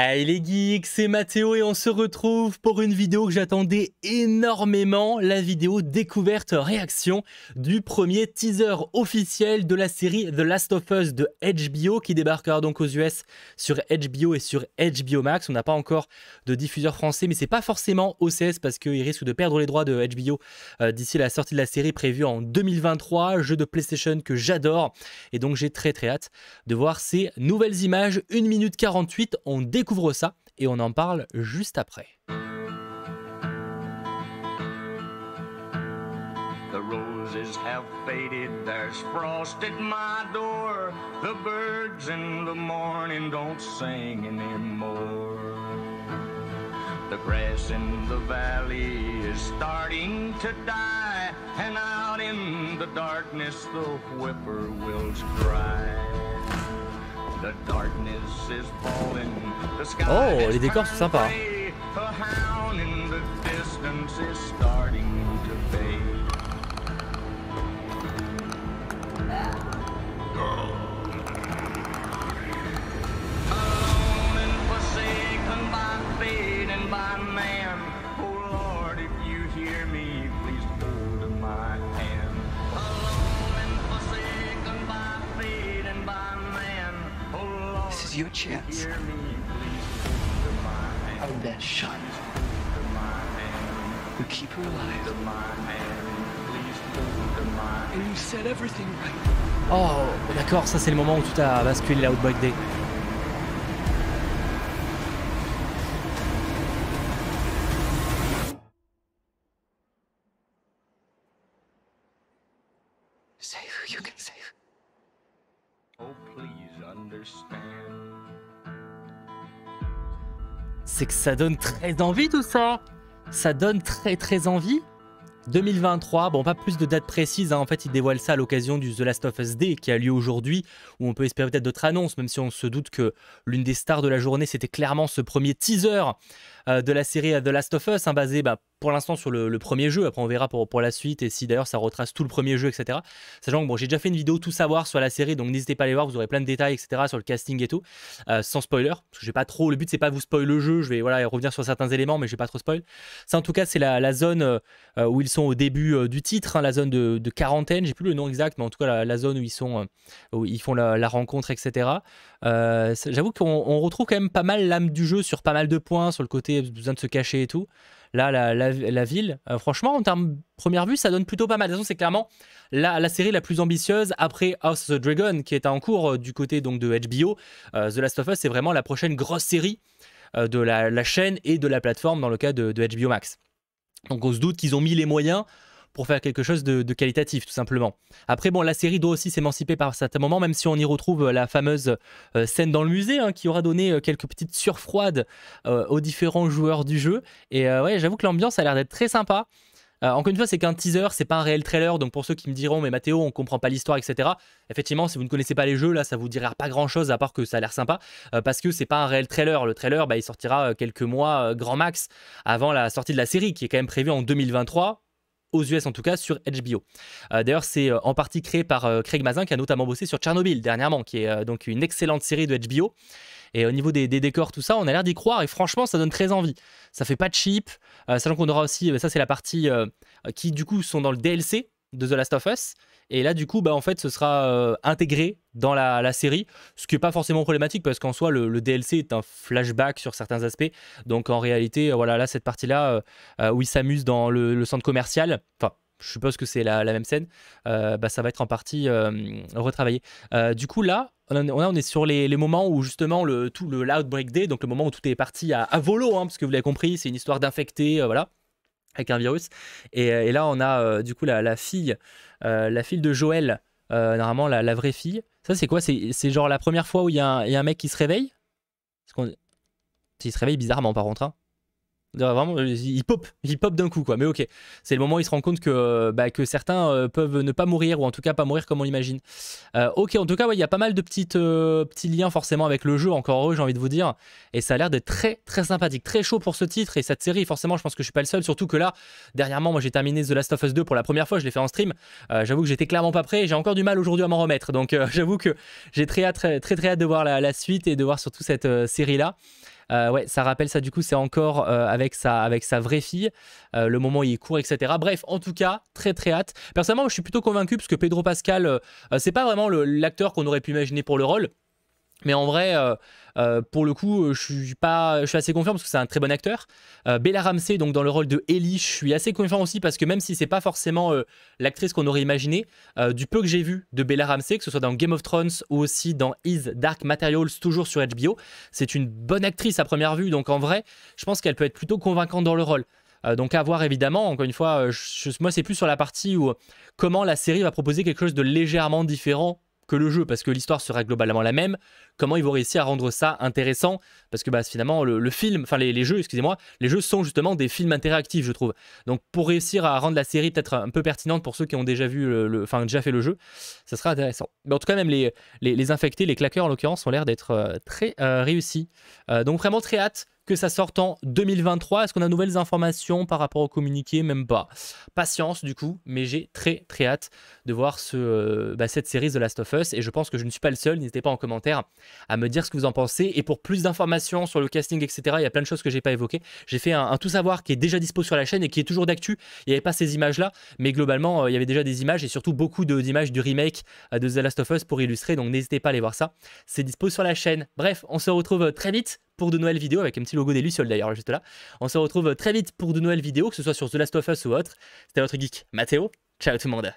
Hey les geeks, c'est Mathéo et on se retrouve pour une vidéo que j'attendais énormément, la vidéo découverte réaction du premier teaser officiel de la série The Last of Us de HBO qui débarquera donc aux US sur HBO et sur HBO Max. On n'a pas encore de diffuseur français, mais c'est pas forcément OCS parce qu'ils risquent de perdre les droits de HBO d'ici la sortie de la série prévue en 2023, jeu de PlayStation que j'adore et donc j'ai très hâte de voir ces nouvelles images. 1 minute 48, on découvre ça et on en parle juste après. The roses have faded, there's frost at my door. The birds in the morning don't sing anymore. The grass in the valley is starting to die, and out in the darkness the whippoorwills cry. The darkness is falling, the sky oh, les décors sont sympas. A hound in the distance is starting to fade. Alone and forsaken by fate and by man. Oh Lord, if you hear me, please hold my hand. Alone and forsaken by fate and by man. Oh Lord, this is your chance. hear me, please hold my hand. Our best shot. Hold my hand. We keep her alive. Hold my hand. Please hold my hand. And you said everything right. Oh, d'accord, ça c'est le moment où tout a basculé la Outbreak Day. Save who you can save. Oh, please understand. C'est que ça donne très envie tout ça. Ça donne très envie. 2023, bon pas plus de dates précises, hein. En fait ils dévoilent ça à l'occasion du The Last of Us Day qui a lieu aujourd'hui, où on peut espérer peut-être d'autres annonces, même si on se doute que l'une des stars de la journée c'était clairement ce premier teaser de la série The Last of Us, hein, basé pour l'instant sur le premier jeu. Après on verra pour la suite et si d'ailleurs ça retrace tout le premier jeu, etc. Sachant que bon, j'ai déjà fait une vidéo tout savoir sur la série, donc n'hésitez pas à aller voir, vous aurez plein de détails, etc. sur le casting et tout, sans spoiler, parce que j'ai pas trop, le but c'est pas de vous spoiler le jeu, je vais revenir sur certains éléments mais je vais pas trop spoil. Ça en tout cas c'est la zone où ils sont au début du titre, hein, la zone de quarantaine, j'ai plus le nom exact, mais en tout cas la zone où ils sont, où ils font la rencontre, etc. J'avoue qu'on retrouve quand même pas mal l'âme du jeu sur pas mal de points, sur le côté besoin de se cacher et tout. Là, la ville, franchement, en termes première vue, ça donne plutôt pas mal. De toute façon, c'est clairement la série la plus ambitieuse après House of the Dragon, qui est en cours du côté donc, de HBO. The Last of Us, c'est vraiment la prochaine grosse série de la chaîne et de la plateforme dans le cas de HBO Max. Donc on se doute qu'ils ont mis les moyens pour faire quelque chose de qualitatif, tout simplement. Après, bon, la série doit aussi s'émanciper par certains moments, même si on y retrouve la fameuse scène dans le musée, hein, qui aura donné quelques petites surfroides aux différents joueurs du jeu. Et ouais, j'avoue que l'ambiance a l'air d'être très sympa. Encore une fois, c'est qu'un teaser, c'est pas un réel trailer, donc pour ceux qui me diront, mais Mathéo, on comprend pas l'histoire, etc. Effectivement, si vous ne connaissez pas les jeux, là, ça vous dira pas grand chose à part que ça a l'air sympa, parce que c'est pas un réel trailer. Le trailer, il sortira quelques mois, grand max, avant la sortie de la série, qui est quand même prévue en 2023. Aux US en tout cas, sur HBO. D'ailleurs, c'est en partie créé par Craig Mazin qui a notamment bossé sur Tchernobyl dernièrement, qui est donc une excellente série de HBO. Et au niveau des décors, tout ça, on a l'air d'y croire et franchement, ça donne très envie. Ça fait pas cheap, sachant qu'on aura aussi, ça c'est la partie qui du coup sont dans le DLC de The Last of Us. Et là, du coup, en fait, ce sera intégré dans la série, ce qui n'est pas forcément problématique parce qu'en soi, le DLC est un flashback sur certains aspects. Donc, en réalité, voilà, là, cette partie-là où ils s'amusent dans le centre commercial, enfin, je suppose que c'est la même scène, ça va être en partie retravaillé. Du coup, là, on est sur les moments où justement l'Outbreak Day, donc le moment où tout est parti à volo, hein, parce que vous l'avez compris, c'est une histoire d'infectés, voilà, avec un virus. Et là, on a du coup la fille de Joël, normalement la vraie fille. Ça, c'est quoi? C'est genre la première fois où il y a un mec qui se réveille? Il se réveille bizarrement, par contre, hein. Vraiment, il pop d'un coup, quoi. Mais ok, c'est le moment où il se rend compte que certains peuvent ne pas mourir, ou en tout cas pas mourir comme on l'imagine. Ok, en tout cas, il y a pas mal de petits liens forcément avec le jeu, encore heureux, j'ai envie de vous dire. Et ça a l'air d'être très sympathique, très chaud pour ce titre et cette série. Forcément, je pense que je suis pas le seul, surtout que là, dernièrement, moi j'ai terminé The Last of Us 2 pour la première fois, je l'ai fait en stream. J'avoue que j'étais clairement pas prêt et j'ai encore du mal aujourd'hui à m'en remettre. Donc j'avoue que j'ai très hâte de voir la suite et de voir surtout cette série-là. Ouais, ça rappelle ça, du coup, c'est encore avec sa vraie fille, le moment où il court, etc. Bref, en tout cas, très très hâte. Personnellement, je suis plutôt convaincu parce que Pedro Pascal, c'est pas vraiment l'acteur qu'on aurait pu imaginer pour le rôle. Mais en vrai, pour le coup, je suis assez confiant parce que c'est un très bon acteur. Bella Ramsey, donc dans le rôle de Ellie, je suis assez confiant aussi parce que même si c'est pas forcément l'actrice qu'on aurait imaginé, du peu que j'ai vu de Bella Ramsey, que ce soit dans Game of Thrones ou aussi dans His Dark Materials, toujours sur HBO, c'est une bonne actrice à première vue. Donc en vrai, je pense qu'elle peut être plutôt convaincante dans le rôle. Donc à voir évidemment, encore une fois, moi c'est plus sur la partie où comment la série va proposer quelque chose de légèrement différent que le jeu, parce que l'histoire sera globalement la même. Comment ils vont réussir à rendre ça intéressant, parce que bah, finalement le film, enfin les jeux, excusez-moi, les jeux sont justement des films interactifs, je trouve. Donc pour réussir à rendre la série peut-être un peu pertinente pour ceux qui ont déjà vu, déjà fait le jeu, ça sera intéressant. Mais en tout cas, même les infectés, les claqueurs en l'occurrence, ont l'air d'être très réussis. Donc vraiment très hâte que ça sorte en 2023. Est-ce qu'on a de nouvelles informations par rapport au communiqué? Même pas. Patience du coup, mais j'ai très très hâte de voir cette série The Last of Us, et je pense que je ne suis pas le seul. N'hésitez pas en commentaire à me dire ce que vous en pensez, et pour plus d'informations sur le casting, etc., il y a plein de choses que j'ai pas évoquées. J'ai fait un tout savoir qui est déjà dispo sur la chaîne et qui est toujours d'actu. Il n'y avait pas ces images là, mais globalement il y avait déjà des images, et surtout beaucoup d'images du remake de The Last of Us pour illustrer, donc n'hésitez pas à aller voir ça, c'est dispo sur la chaîne. Bref, on se retrouve très vite pour de nouvelles vidéos, avec un petit logo des Lucioles d'ailleurs juste là. On se retrouve très vite pour de nouvelles vidéos, que ce soit sur The Last of Us ou autre. C'était votre geek Mathéo, ciao tout le monde.